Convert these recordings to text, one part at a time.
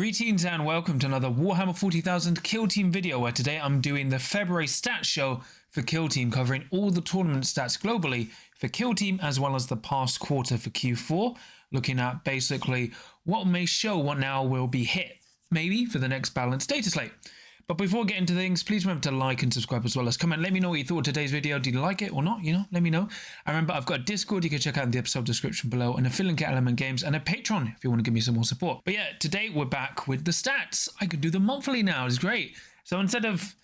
Greetings and welcome to another Warhammer 40,000 Kill Team video, where today I'm doing the February stats show for Kill Team, covering all the tournament stats globally for Kill Team as well as the past quarter for Q4, looking at basically what may show what now will be hit, maybe for the next balanced data slate. But before we get into things, please remember to like and subscribe as well as comment. Let me know what you thought of today's video. Did you like it or not? Let me know. And remember, I've got a Discord you can check out in the episode description below, and a affiliate at Element Games, and a Patreon if you want to give me some more support. But yeah, today we're back with the stats. I can do them monthly now. It's great. So instead of,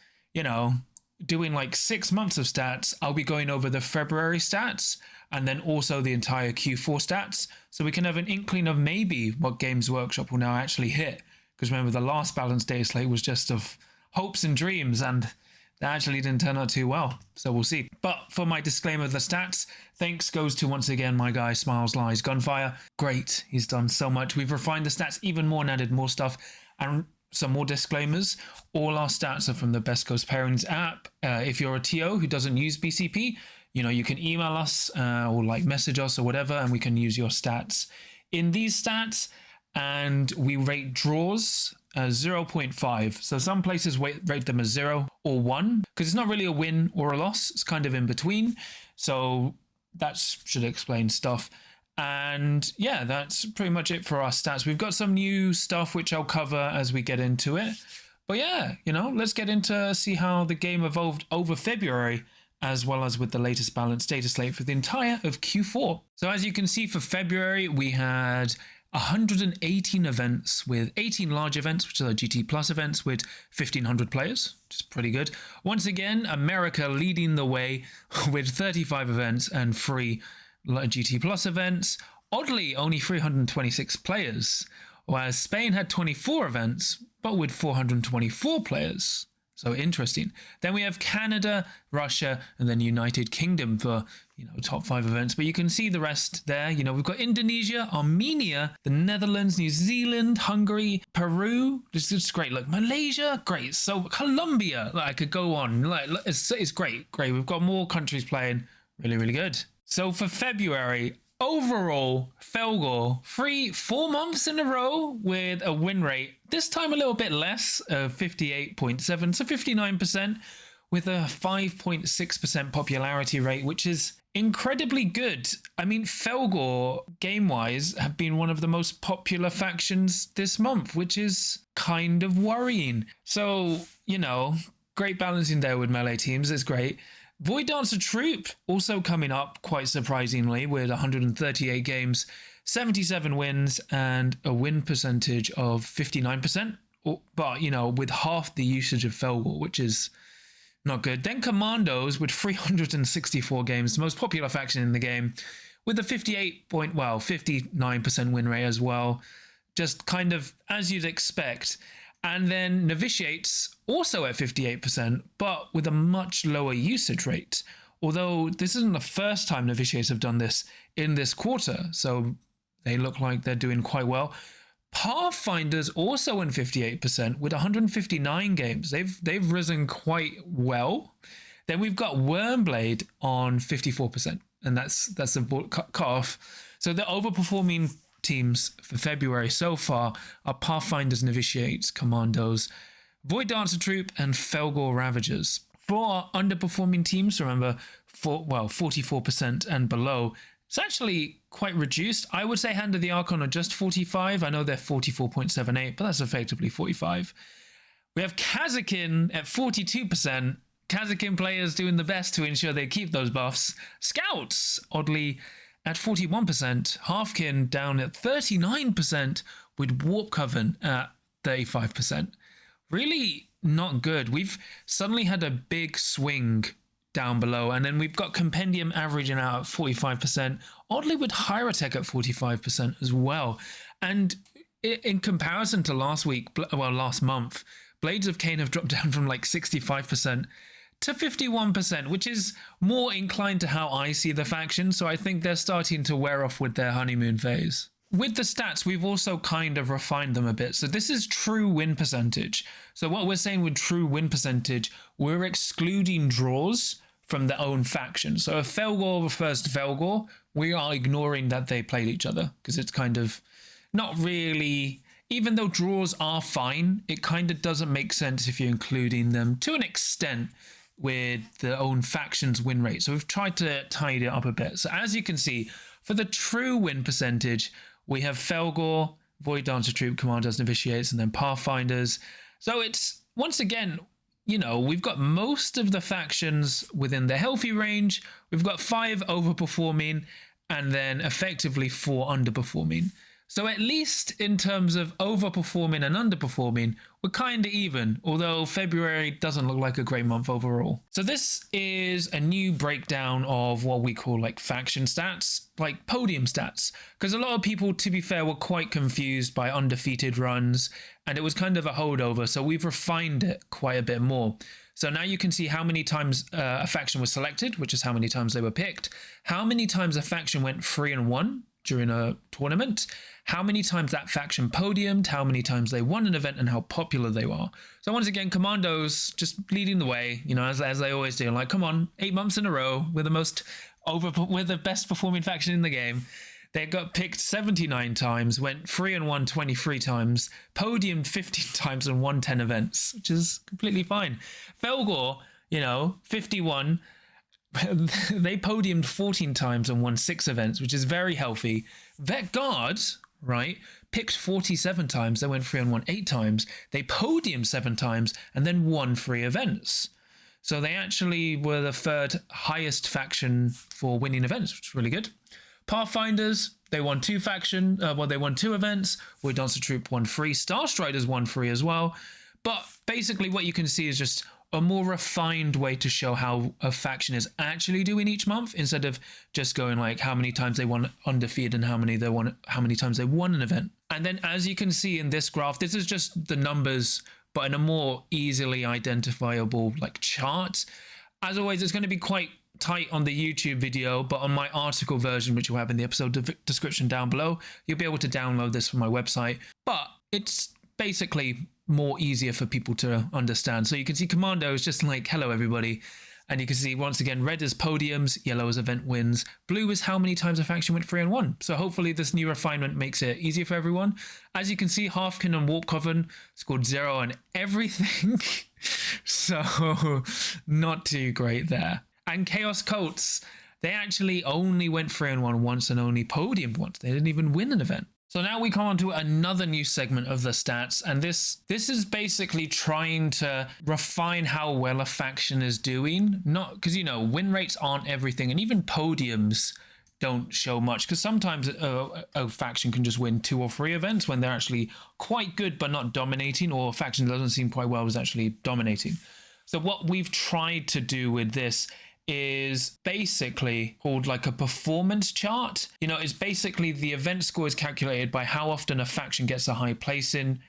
doing like 6 months of stats, I'll be going over the February stats and then also the entire Q4 stats, so we can have an inkling of maybe what Games Workshop will now actually hit. Because remember, the last balanced data slate was just of hopes and dreams, and that actually didn't turn out too well, so we'll see. But for my disclaimer of the stats, thanks goes to, once again, my guy Smiles Lies Gunfire. Great, he's done so much. We've refined the stats even more and added more stuff, and some more disclaimers. All our stats are from the Best Coast Pairings app. If you're a TO who doesn't use BCP, you can email us or message us or whatever, and we can use your stats in these stats. And we rate draws 0.5. So some places rate them as 0 or 1, because it's not really a win or a loss. It's kind of in between. So that should explain stuff. And yeah, that's pretty much it for our stats. We've got some new stuff which I'll cover as we get into it. But yeah, let's get into see how the game evolved over February, as well as with the latest balanced data slate for the entire of Q4. So as you can see, for February, we had 118 events, with 18 large events, which are the GT Plus events, with 1,500 players, which is pretty good. Once again, America leading the way with 35 events and 3 GT Plus events. Oddly, only 326 players, whereas Spain had 24 events, but with 424 players. So interesting. Then we have Canada, Russia, and then United Kingdom for, top 5 events. But you can see the rest there. We've got Indonesia, Armenia, the Netherlands, New Zealand, Hungary, Peru. It's great. Look, Malaysia, great. So Colombia, I could go on. It's great. Great. We've got more countries playing. Really, really good. So for February, overall, Felgor, 4 months in a row with a win rate, this time a little bit less, 58.7, so 59%, with a 5.6% popularity rate, which is incredibly good. I mean, Felgor, game-wise, have been one of the most popular factions this month, which is kind of worrying. So, great balancing there with melee teams, it's great. Void Dancer Troop also coming up quite surprisingly with 138 games, 77 wins, and a win percentage of 59%. But, with half the usage of Felgor, which is not good. Then Commandos with 364 games, the most popular faction in the game, with a 59% win rate as well. Just kind of as you'd expect. And then Novitiates also at 58%, but with a much lower usage rate. Although this isn't the first time Novitiates have done this in this quarter, so they look like they're doing quite well. Pathfinders also in 58% with 159 games. They've risen quite well. Then we've got Wormblade on 54%, and that's a cut off. So they're overperforming teams for February so far are Pathfinders, Novitiates, Commandos, Void Dancer Troop, and Felgor Ravagers. For our underperforming teams, remember, 44% and below, it's actually quite reduced. I would say Hand of the Archon are just 45. I know they're 44.78, but that's effectively 45. We have Kazakin at 42%. Kazakin players doing the best to ensure they keep those buffs. Scouts, oddly, at 41%, Halfkin down at 39%, with Warp Coven at 35%. Really not good. We've suddenly had a big swing down below, and then we've got Compendium averaging out at 45%, oddly with Hierotech at 45% as well. And in comparison to last month, Blades of Cain have dropped down from 65% to 51%, which is more inclined to how I see the faction, so I think they're starting to wear off with their honeymoon phase. With the stats, we've also kind of refined them a bit. So this is true win percentage. So what we're saying with true win percentage, we're excluding draws from their own faction. So if Felgor refers to Felgor, we are ignoring that they played each other, because it's kind of not really even though draws are fine, it kind of doesn't make sense if you're including them to an extent with their own faction's win rate. So we've tried to tidy it up a bit. So as you can see, for the true win percentage, we have Felgor, Void Dancer Troop, Commandos, Novitiates, and then Pathfinders. So it's, once again, you know, we've got most of the factions within the healthy range. We've got 5 overperforming and then effectively 4 underperforming. So at least in terms of overperforming and underperforming, we're kind of even, although February doesn't look like a great month overall. So this is a new breakdown of what we call like faction stats, like podium stats, because a lot of people, to be fair, were quite confused by undefeated runs, and it was kind of a holdover. So we've refined it quite a bit more. So now you can see how many times a faction was selected, which is how many times they were picked, how many times a faction went 3-1 during a tournament, how many times that faction podiumed, how many times they won an event, and how popular they were. So once again, Commandos just leading the way, you know, as they always do. Like, come on, 8 months in a row, we're the best performing faction in the game. They got picked 79 times, went 3-1 23 times, podiumed 15 times, and won 10 events, which is completely fine. Felgor, you know, 51. They podiumed 14 times and won 6 events, which is very healthy. Vet Guard, right, picked 47 times. They went 3-1 8 times. They podiumed 7 times and then won 3 events. So they actually were the 3rd highest faction for winning events, which is really good. Pathfinders, they won 2 they won 2 events. Void Dancer Troop won 3. Star Striders won 3 as well. But basically what you can see is just a more refined way to show how a faction is actually doing each month, instead of just going like how many times they won undefeated and how many times they won an event. And then as you can see in this graph, this is just the numbers, but in a more easily identifiable like chart. As always, it's going to be quite tight on the YouTube video, but on my article version, which you'll have in the episode description down below, you'll be able to download this from my website. But it's basically more easier for people to understand. So you can see Commando is just like, hello everybody. And you can see once again, red is podiums, yellow is event wins, blue is how many times a faction went 3-1. So hopefully this new refinement makes it easier for everyone. As you can see, Halfkin and Warp Coven scored 0 on everything. So not too great there. And Chaos Colts, they actually only went 3-1 once and only podiumed once. They didn't even win an event. So now we come on to another new segment of the stats, and this is basically trying to refine how well a faction is doing. Not because, you know, win rates aren't everything, and even podiums don't show much, because sometimes a faction can just win 2 or 3 events when they're actually quite good but not dominating, or a faction that doesn't seem quite well is actually dominating. So what we've tried to do with this is basically called like a performance chart. You know, it's basically the event score is calculated by how often a faction gets a high placement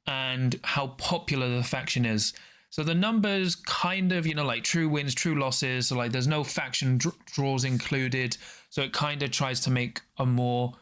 and how popular the faction is. So the numbers kind of, you know, like true wins, true losses. So like there's no faction draws included. So it kind of tries to make a more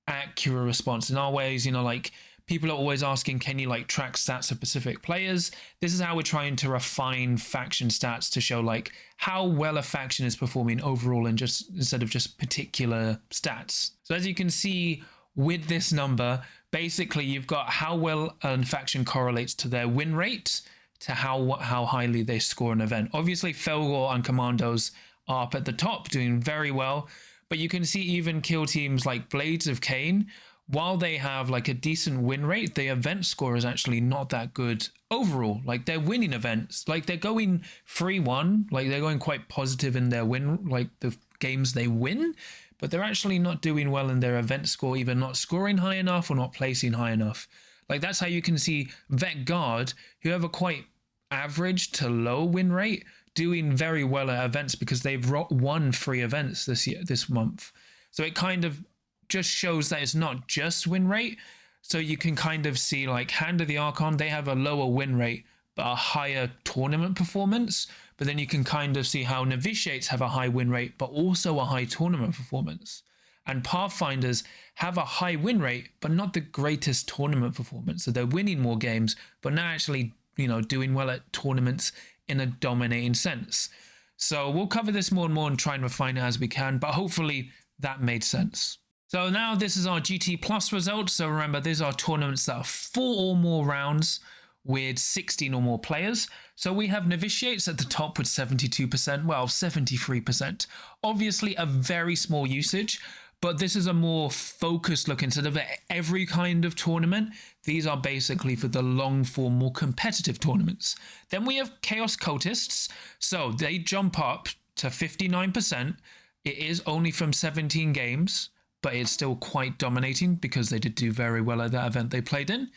accurate response. In our ways, you know, like people are always asking, can you like track stats of specific players? This is how we're trying to refine faction stats to show like how well a faction is performing overall, and just instead of just particular stats. So as you can see with this number, basically you've got how well a faction correlates to their win rate to how highly they score an event. Obviously Felgor and Commandos are up at the top doing very well, but you can see even kill teams like Blades of Cain, while they have like a decent win rate, the event score is actually not that good overall. Like they're winning events, like they're going 3-1, like they're going quite positive in their win, like the games they win, but they're actually not doing well in their event score, either not scoring high enough or not placing high enough. Like that's how you can see Vet Guard, who have a quite average to low win rate, doing very well at events because they've won 3 events this month. So it kind of just shows that it's not just win rate. So you can kind of see like Hand of the Archon, they have a lower win rate but a higher tournament performance. But then you can kind of see how Novitiates have a high win rate but also a high tournament performance. And Pathfinders have a high win rate but not the greatest tournament performance. So they're winning more games but not actually, you know, doing well at tournaments in a dominating sense. So we'll cover this more and more and try and refine it as we can, but hopefully that made sense. So now this is our GT Plus results. So remember, these are tournaments that are 4 or more rounds with 16 or more players. So we have novitiates at the top with 72%, well, 73%. Obviously a very small usage, but this is a more focused look instead of every kind of tournament. These are basically for the long form, more competitive tournaments. Then we have Chaos Cultists. So they jump up to 59%. It is only from 17 games, but it's still quite dominating because they did do very well at that event they played in.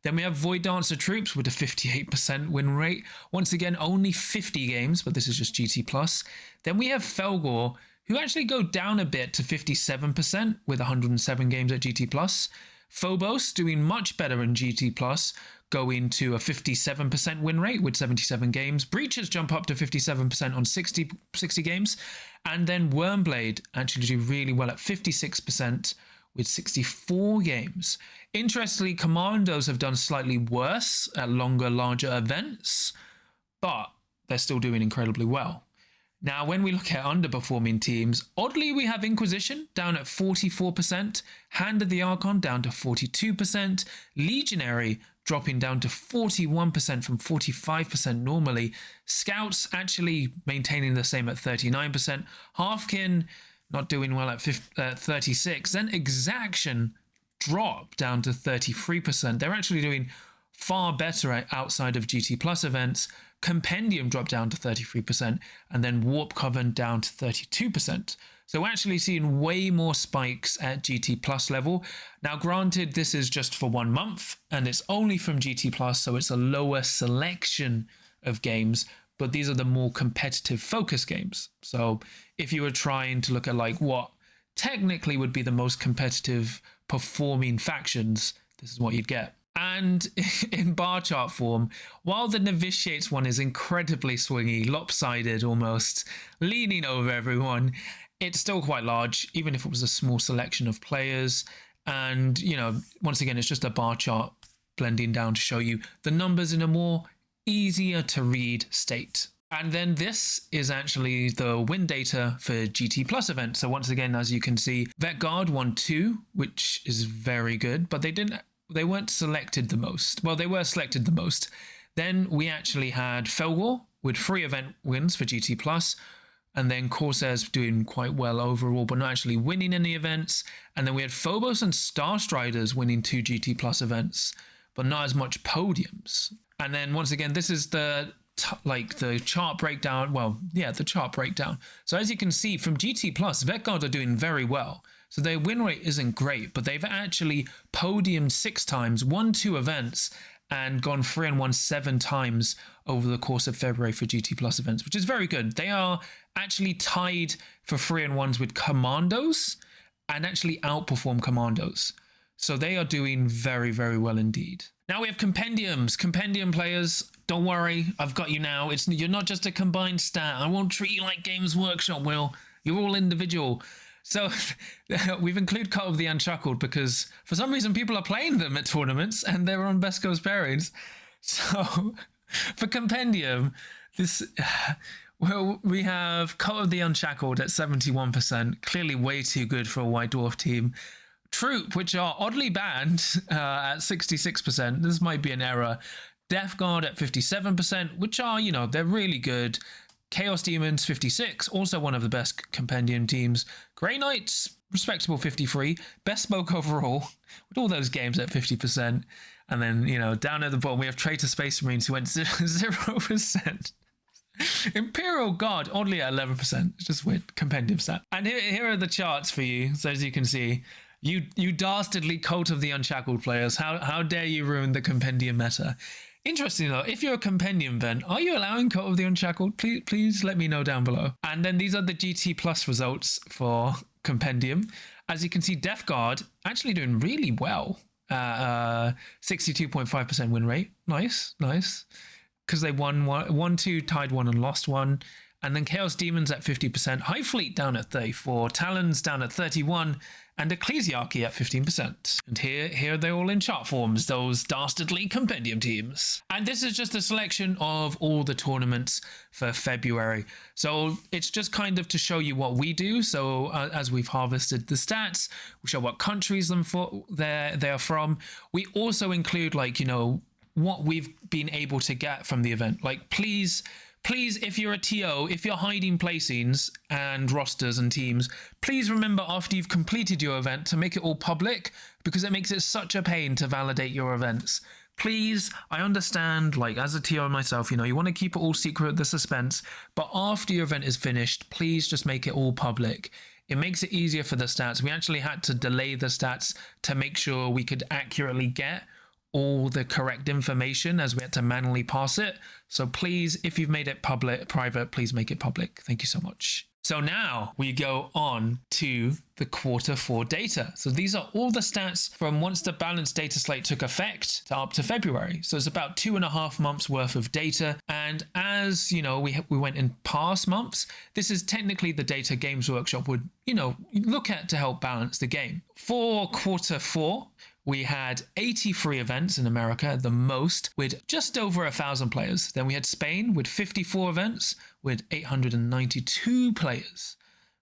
Then we have Void Dancer Troops with a 58% win rate. Once again, only 50 games, but this is just GT+. Then we have Felgor, who actually go down a bit to 57% with 107 games at GT+. Phobos doing much better in GT+, going to a 57% win rate with 77 games. Breaches jump up to 57% on 60 games. And then Wormblade actually do really well at 56% with 64 games. Interestingly, Commandos have done slightly worse at longer, larger events, but they're still doing incredibly well. Now, when we look at underperforming teams, oddly, we have Inquisition down at 44%, Hand of the Archon down to 42%, Legionary dropping down to 41% from 45% normally, Scouts actually maintaining the same at 39%, Halfkin not doing well at 36%, then Exaction drop down to 33%. They're actually doing far better outside of GT Plus events. Compendium dropped down to 33%, and then Warp Coven down to 32%. So actually seeing way more spikes at GT Plus level. Now, granted, this is just for 1 month, and it's only from GT Plus, so it's a lower selection of games, but these are the more competitive focus games. So if you were trying to look at like what technically would be the most competitive performing factions, this is what you'd get. And in bar chart form, while the Novitiates one is incredibly swingy, lopsided almost, leaning over everyone, it's still quite large, even if it was a small selection of players. And, you know, once again, it's just a bar chart blending down to show you the numbers in a more easier to read state. And then this is actually the win data for GT Plus event. So once again, as you can see, Vet Guard won 2, which is very good, but they weren't selected the most. Well, they were selected the most. Then we actually had Felgor with 3 event wins for GT Plus, and then Corsairs doing quite well overall, but not actually winning any events. And then we had Phobos and Starstriders winning 2 GT Plus events, but not as much podiums. And then once again, this is the chart breakdown. Well, yeah, the chart breakdown. So as you can see from GT Plus, Vetguard are doing very well. So their win rate isn't great, but they've actually podiumed 6 times, won 2 events, and gone 3-1 7 times over the course of February for GT Plus events, which is very good. They are actually tied for 3-1s with Commandos and actually outperform Commandos. So they are doing very, very well indeed. Now we have Compendiums. Compendium players, don't worry, I've got you now. You're not just a combined stat. I won't treat you like Games Workshop will. You're all individual. So we've included Cut of the Unshackled because for some reason people are playing them at tournaments and they're on Best Coast pairings. So for Compendium, we have Cut of the Unshackled at 71%, clearly way too good for a White Dwarf team. Troop, which are oddly banned at 66%. This might be an error. Death Guard at 57%, which are, you know, they're really good. Chaos Demons 56, also one of the best Compendium teams. Grey Knights, respectable 53. Best Smoke overall, with all those games at 50%. And then, you know, down at the bottom, we have Traitor Space Marines who went 0%. Imperial Guard, oddly at 11%. It's just weird. Compendium stat. And here are the charts for you. So as you can see, you dastardly Cult of the Unshackled players. How dare you ruin the Compendium meta? Interesting though, if you're a Compendium then, are you allowing Cult of the Unshackled? Please let me know down below. And then these are the GT Plus results for Compendium. As you can see, Death Guard actually doing really well. 62.5% win rate. Nice. Because they won 2, tied 1 and lost 1. And then Chaos Demons at 50%, High Fleet down at 34%, Talons down at 31%, and Ecclesiarchy at 15%. And here they're all in chart forms, those dastardly Compendium teams. And this is just a selection of all the tournaments for February. So it's just kind of to show you what we do. So as we've harvested the stats, we show what countries they are from. We also include, like, you know, what we've been able to get from the event. Like, please, if you're a TO, if you're hiding placings and rosters and teams, please remember after you've completed your event to make it all public, because it makes it such a pain to validate your events. Please, I understand, like, as a TO myself, you know, you want to keep it all secret, the suspense, but after your event is finished, please just make it all public. It makes it easier for the stats. We actually had to delay the stats to make sure we could accurately get all the correct information, as we had to manually pass it. So please, if you've made it private, please make it public. Thank you so much. So now we go on to the Q4 data. So these are all the stats from once the balanced data slate took effect to up to February. So it's about 2.5 months worth of data. And as you know, we went in past months, this is technically the data Games Workshop would, you know, look at to help balance the game. For Q4, we had 83 events in America, the most, with just over 1,000 players. Then we had Spain with 54 events with 892 players,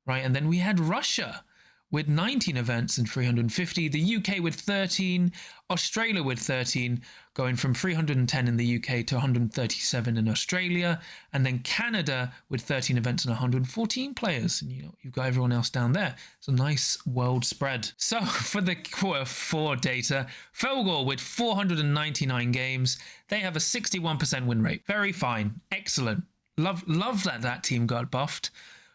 right? And then we had Russia with 19 events and 350, the UK with 13, Australia with 13, going from 310 in the UK to 137 in Australia, and then Canada with 13 events and 114 players. And you know, you've got everyone else down there. It's a nice world spread. So for the Q4 data, Felgor with 499 games, they have a 61% win rate. Very fine, excellent. Love that team got buffed.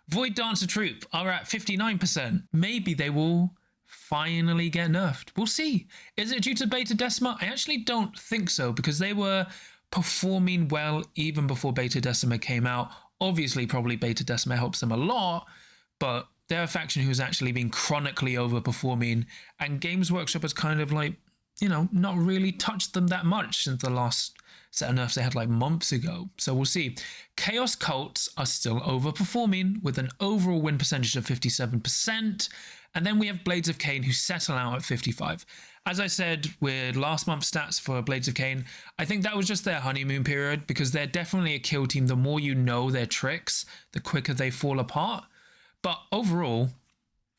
Void Dancer Troop are at 59%. Maybe they will finally get nerfed. We'll see. Is it due to Beta Decima? I actually don't think so, because they were performing well even before Beta Decima came out. Obviously, probably Beta Decima helps them a lot, but they're a faction who's actually been chronically overperforming, and Games Workshop has kind of, like, you know, not really touched them that much since the last set of nerfs they had like months ago. So we'll see. Chaos Cults are still overperforming with an overall win percentage of 57%. And then we have Blades of Cain, who settle out at 55. As I said with last month's stats for Blades of Cain, I think that was just their honeymoon period, because they're definitely a kill team. The more you know their tricks, the quicker they fall apart. But overall,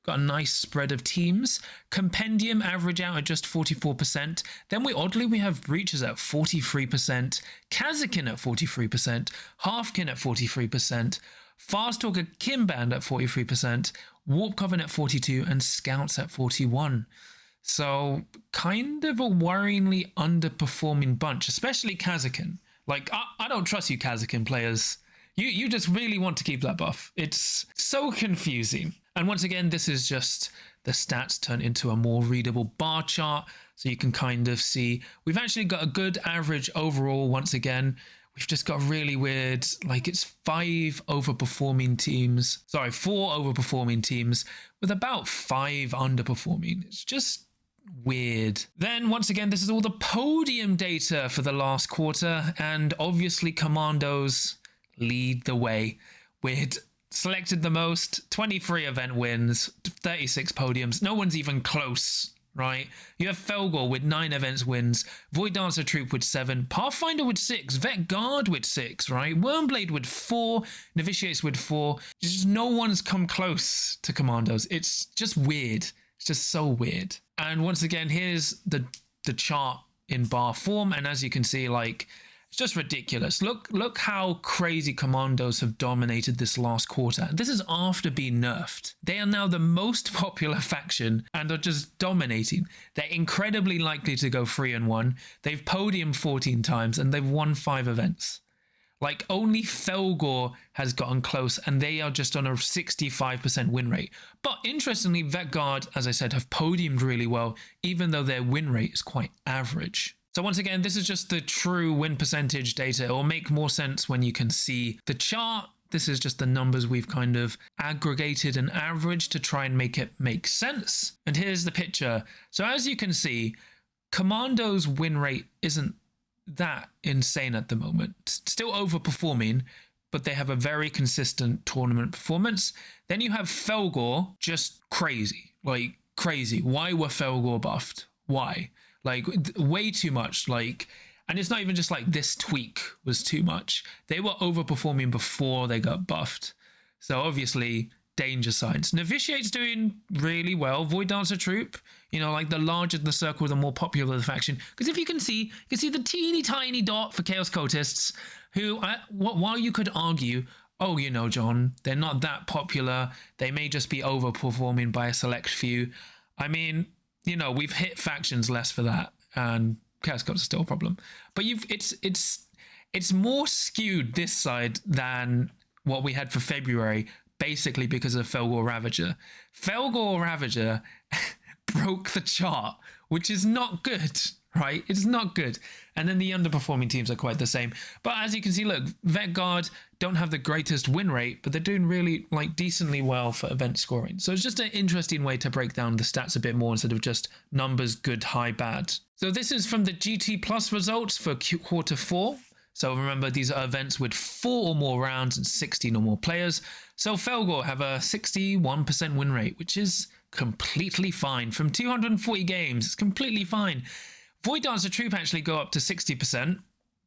got a nice spread of teams. Compendium average out at just 44%. Then we have Breaches at 43%, Kazakin at 43%, Halfkin at 43%, Fast Talker Kimband at 43%, Warp Coven at 42%, and Scouts at 41%. So kind of a worryingly underperforming bunch, especially Kazakin. Like, I don't trust you Kazakin players. You just really want to keep that buff. It's so confusing. And once again, this is just the stats turned into a more readable bar chart, so you can kind of see we've actually got a good average overall. Once again, we've just got really weird, like, it's 4 overperforming teams with about 5 underperforming. It's just weird. Then once again, this is all the podium data for the last quarter, and obviously Commandos lead the way with selected the most, 23 event wins, 36 podiums. No one's even close, right? You have Felgor with 9 events wins, Void Dancer Troop with 7, Pathfinder with 6, Vet Guard with 6, right? Wormblade with 4, Novitiates with 4. Just no one's come close to Commandos. It's just weird. It's just so weird. And once again, here's the chart in bar form, and as you can see, like, it's just ridiculous. Look how crazy Commandos have dominated this last quarter. This is after being nerfed. They are now the most popular faction and are just dominating. They're incredibly likely to go 3-1. They've podiumed 14 times and they've won 5 events. Like, only Felgor has gotten close, and they are just on a 65% win rate. But interestingly, Vet Guard, as I said, have podiumed really well, even though their win rate is quite average. So once again, this is just the true win percentage data. It will make more sense when you can see the chart. This is just the numbers we've kind of aggregated and averaged to try and make it make sense. And here's the picture. So as you can see, Commando's win rate isn't that insane at the moment. Still overperforming, but they have a very consistent tournament performance. Then you have Felgor, just crazy, like crazy. Why were Felgor buffed? Why? Like way too much. Like, and it's not even just like this tweak was too much. They were overperforming before they got buffed. So obviously danger signs. Novitiate's doing really well. Void Dancer Troop, you know, like the larger the circle, the more popular the faction. Because if you can see the teeny tiny dot for Chaos Cultists, who, while you could argue, oh, you know, John, they're not that popular. They may just be overperforming by a select few. I mean, you know, we've hit factions less for that, and Chaos Cultists are still a problem. But it's more skewed this side than what we had for February, basically because of Felgor Ravager. Felgor Ravager broke the chart, which is not good, right? It's not good. And then the underperforming teams are quite the same. But as you can see, look, Vetguard don't have the greatest win rate, but they're doing really like decently well for event scoring. So it's just an interesting way to break down the stats a bit more instead of just numbers, good, high, bad. So this is from the GT Plus results for quarter 4. So remember, these are events with 4 or more rounds and 16 or more players. So Felgor have a 61% win rate, which is completely fine. From 240 games, it's completely fine. Void Dancer Troop actually go up to 60%.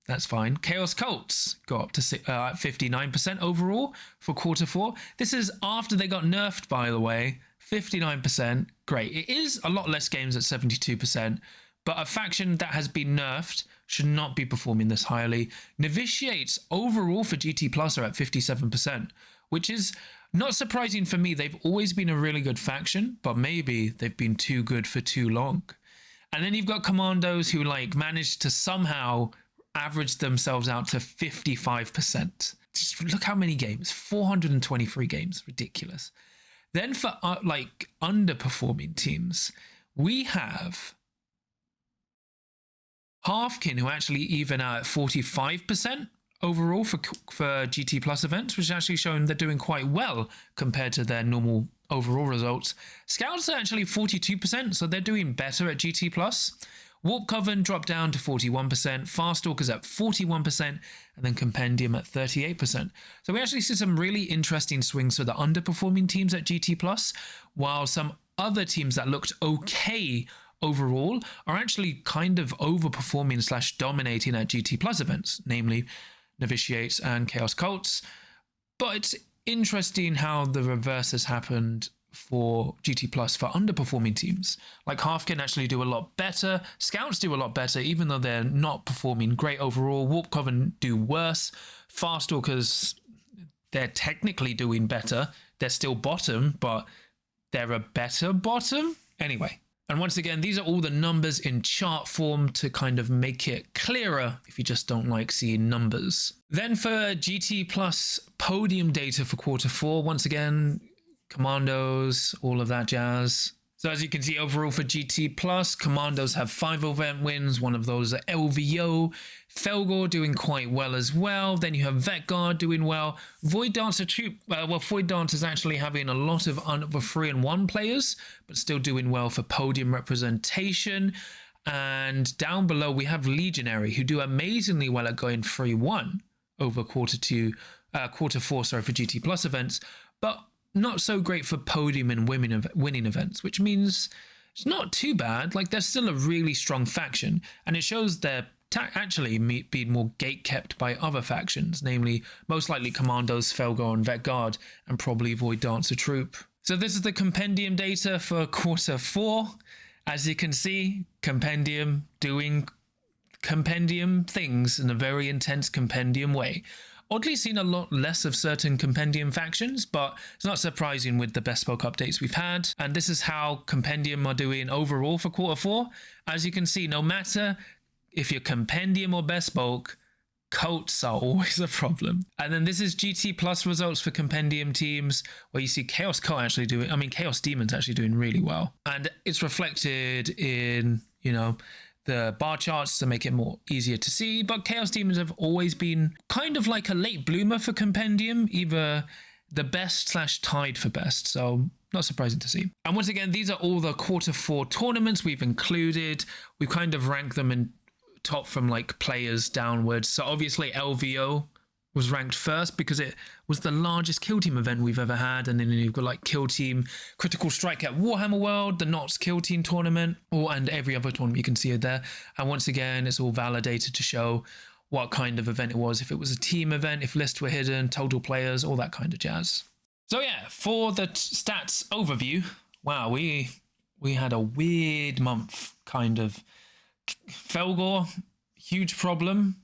That's fine. Chaos Cults go up to 59% overall for quarter 4. This is after they got nerfed, by the way. 59%. Great. It is a lot less games at 72%. But a faction that has been nerfed should not be performing this highly. Novitiates overall for GT Plus are at 57%, which is not surprising for me. They've always been a really good faction, but maybe they've been too good for too long. And then you've got Commandos who like managed to somehow average themselves out to 55%. Just look how many games, 423 games, ridiculous. Then for like underperforming teams, we have Halfkin, who actually even out at 45% overall for GT Plus events, which is actually showing they're doing quite well compared to their normal overall results. Scouts are actually 42%, so they're doing better at GT Plus. Warp Coven dropped down to 41%, Farstalkers at 41%, and then Compendium at 38%. So we actually see some really interesting swings for the underperforming teams at GT Plus, while some other teams that looked okay overall are actually kind of overperforming / dominating at GT Plus events, namely Novitiates and Chaos Cults. But it's interesting how the reverse has happened for GT Plus for underperforming teams. Like Halfkin actually do a lot better, Scouts do a lot better, even though they're not performing great overall. Warp Coven do worse. Farstalkers, they're technically doing better. They're still bottom, but they're a better bottom. Anyway. And once again, these are all the numbers in chart form to kind of make it clearer if you just don't like seeing numbers. Then for GT Plus podium data for quarter 4, once again, Commandos, all of that jazz. So as you can see, overall for GT Plus, Commandos have 5 event wins. One of those are LVO. Felgor doing quite well as well. Then you have Vetguard doing well. Void Dancer Troop, Void Dancer is actually having a lot of under 3 and 1 players, but still doing well for podium representation. And down below, we have Legionary, who do amazingly well at going 3-1 over quarter 4, sorry, for GT Plus events, but not so great for podium and winning events, which means it's not too bad. Like, they're still a really strong faction, and it shows they're actually being more gate-kept by other factions, namely most likely Commandos, Felgor and Vetguard, and probably Void Dancer Troop. So this is the Compendium data for quarter 4. As you can see, Compendium doing Compendium things in a very intense Compendium way. Oddly seen a lot less of certain Compendium factions, but it's not surprising with the bespoke updates we've had. And this is how Compendium are doing overall for quarter 4. As you can see, no matter if you're Compendium or bespoke, coats are always a problem. And then this is GT Plus results for Compendium teams, where you see Chaos Cult actually doing, Chaos Demons actually doing really well. And it's reflected in, you know, the bar charts to make it more easier to see. But Chaos Demons have always been kind of like a late bloomer for Compendium, either the best / tied for best. So not surprising to see. And once again, these are all the quarter 4 tournaments we've included. We kind of rank them in top from like players downwards. So obviously LVO was ranked first because it was the largest kill team event we've ever had. And then you've got like kill team, critical strike at Warhammer World, the Knots kill team tournament, and every other tournament you can see it there. And once again, it's all validated to show what kind of event it was. If it was a team event, if lists were hidden, total players, all that kind of jazz. So yeah, for the stats overview, wow, we had a weird month, kind of. Felgor, huge problem.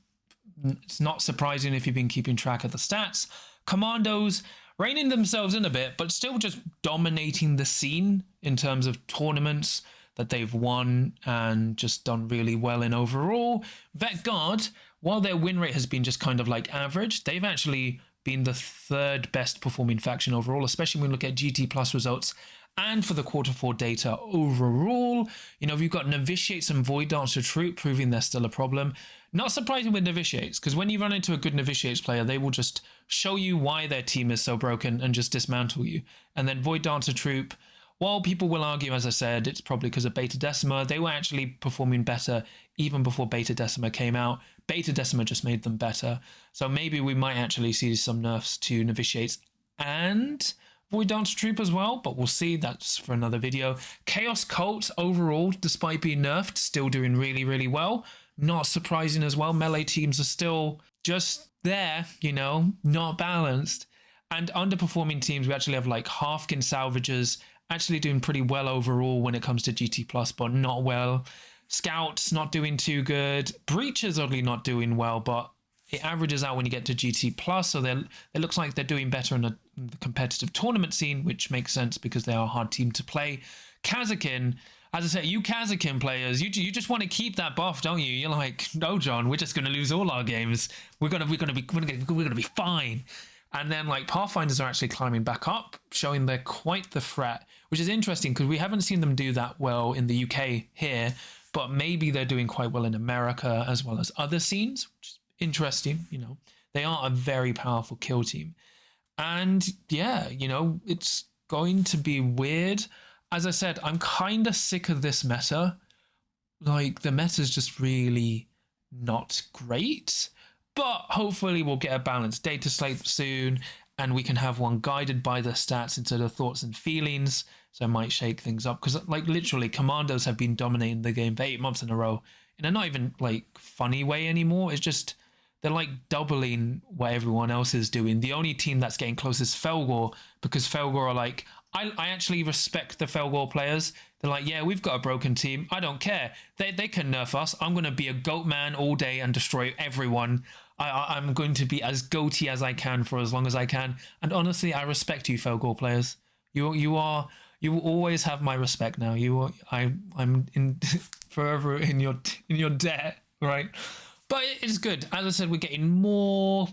It's not surprising if you've been keeping track of the stats. Commandos reining themselves in a bit, but still just dominating the scene in terms of tournaments that they've won and just done really well in overall. Vet Guard, while their win rate has been just kind of like average, they've actually been the third best performing faction overall, especially when we look at GT Plus results. And for the Q4 data overall, you know, we've got Novitiates and Void Dancer Troop proving they're still a problem. Not surprising with Novitiates, because when you run into a good Novitiates player, they will just show you why their team is so broken and just dismantle you. And then Void Dancer Troop, while people will argue, as I said, it's probably because of Beta Decima, they were actually performing better even before Beta Decima came out. Beta Decima just made them better. So maybe we might actually see some nerfs to Novitiates and Void Dancer Troop as well, but we'll see. That's for another video. Chaos Cult overall, despite being nerfed, still doing really, really well. Not surprising as well. Melee teams are still just there, you know, not balanced. And underperforming teams, we actually have like Halfkin Salvagers actually doing pretty well overall when it comes to GT Plus, but not well. Scouts not doing too good. Breachers oddly not doing well, but it averages out when you get to GT Plus, so it looks like they're doing better in the competitive tournament scene, which makes sense because they are a hard team to play. Kazakin, as I said, you Kazakin players, you just want to keep that buff, don't you? You're like, no, John, we're just going to lose all our games. We're gonna be fine. And then like Pathfinders are actually climbing back up, showing they're quite the threat, which is interesting because we haven't seen them do that well in the UK here, but maybe they're doing quite well in America as well as other scenes, which is interesting. You know, they are a very powerful kill team. And yeah, you know, it's going to be weird. As I said, I'm kind of sick of this meta. Like, the meta is just really not great. But hopefully we'll get a balanced data slate soon, and we can have one guided by the stats instead of thoughts and feelings. So it might shake things up. Because, like, literally, Commandos have been dominating the game for 8 months in a row. In a not even, like, funny way anymore. It's just, they're, like, doubling what everyone else is doing. The only team that's getting close is Felgor, because Felgor are like, I actually respect the Felgor players. They're like, yeah, we've got a broken team. I don't care. They can nerf us. I'm going to be a goat man all day and destroy everyone. I'm going to be as goaty as I can for as long as I can. And honestly, I respect you, Felgor players. You will always have my respect now. I'm in forever in your debt, right? But it's good. As I said, we're getting more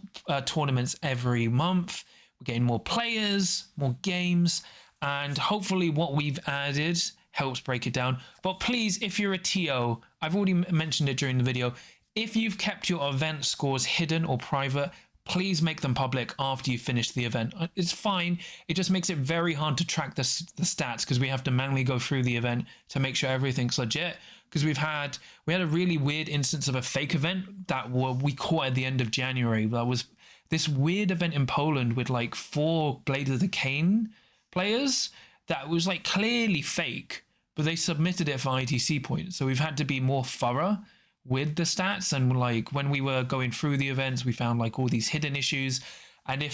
tournaments every month. We're getting more players, more games, and hopefully what we've added helps break it down. But please, if you're a TO, I've already mentioned it during the video, if you've kept your event scores hidden or private, please make them public after you finish the event. It's fine. It just makes it very hard to track the stats because we have to manually go through the event to make sure everything's legit. Because we had a really weird instance of a fake event that we caught at the end of January. That was this weird event in Poland with like 4 Blade of the Cane players that was like clearly fake, but they submitted it for ITC points. So we've had to be more thorough with the stats, and like when we were going through the events, we found like all these hidden issues. And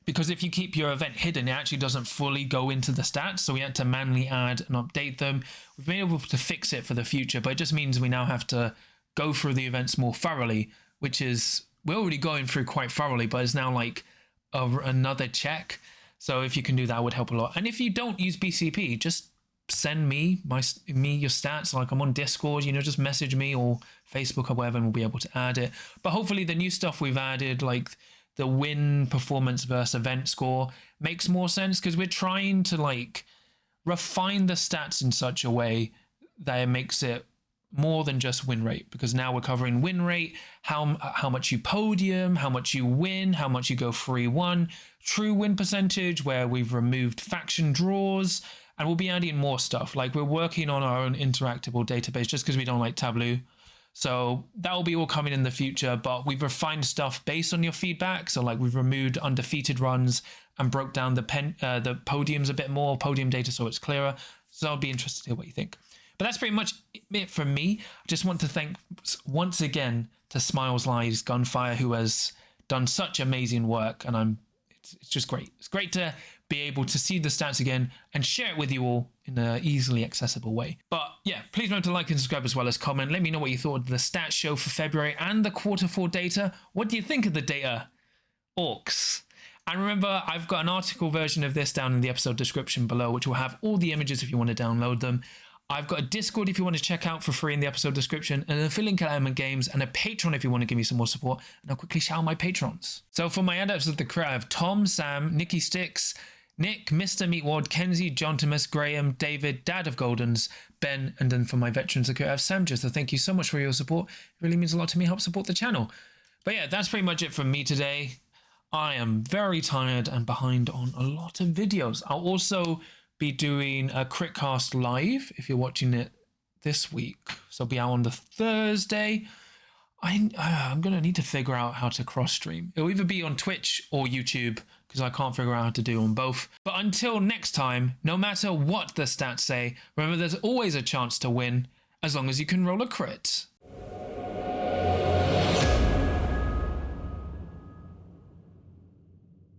because if you keep your event hidden, it actually doesn't fully go into the stats, so we had to manually add and update them. We've been able to fix it for the future, but it just means we now have to go through the events more thoroughly, which is, we're already going through quite thoroughly, but it's now like another check. So if you can do that, would help a lot. And if you don't use BCP, just send me your stats. Like, I'm on Discord, you know, just message me or Facebook or whatever, and we'll be able to add it. But hopefully the new stuff we've added, like the win performance versus event score, makes more sense, because we're trying to like refine the stats in such a way that it makes it more than just win rate, because now we're covering win rate, how much you podium, how much you win, how much you go 3-1, true win percentage, where we've removed faction draws, and we'll be adding more stuff. Like, we're working on our own interactable database just because we don't like Tableau. So that will be all coming in the future, but we've refined stuff based on your feedback. So like we've removed undefeated runs and broke down the podiums a bit more, podium data, so it's clearer. So I'll be interested to hear what you think. But that's pretty much it from me. I just want to thank once again to Smiles Lies Gunfire, who has done such amazing work, and it's just great. It's great to be able to see the stats again and share it with you all in an easily accessible way. But yeah, please remember to like and subscribe as well as comment. Let me know what you thought of the stats show for February and the Q4 data. What do you think of the data, orcs? And remember, I've got an article version of this down in the episode description below, which will have all the images if you want to download them. I've got a Discord if you want to check out for free in the episode description, and an affiliate at Element Games, and a Patreon if you want to give me some more support. And I'll quickly shout out my patrons. So for my adepts of the crew, I have Tom, Sam, Nikki Sticks, Nick, Mr. Meatwad, Kenzie, John Thomas, Graham, David, Dad of Goldens, Ben, and then for my veterans of the crew, I have Samja. So thank you so much for your support. It really means a lot to me. Help support the channel. But yeah, that's pretty much it from me today. I am very tired and behind on a lot of videos. I'll also be doing a Critcast live if you're watching it this week. So it'll be out on the Thursday. I'm going to need to figure out how to cross stream. It'll either be on Twitch or YouTube because I can't figure out how to do on both. But until next time, no matter what the stats say, remember there's always a chance to win as long as you can roll a crit.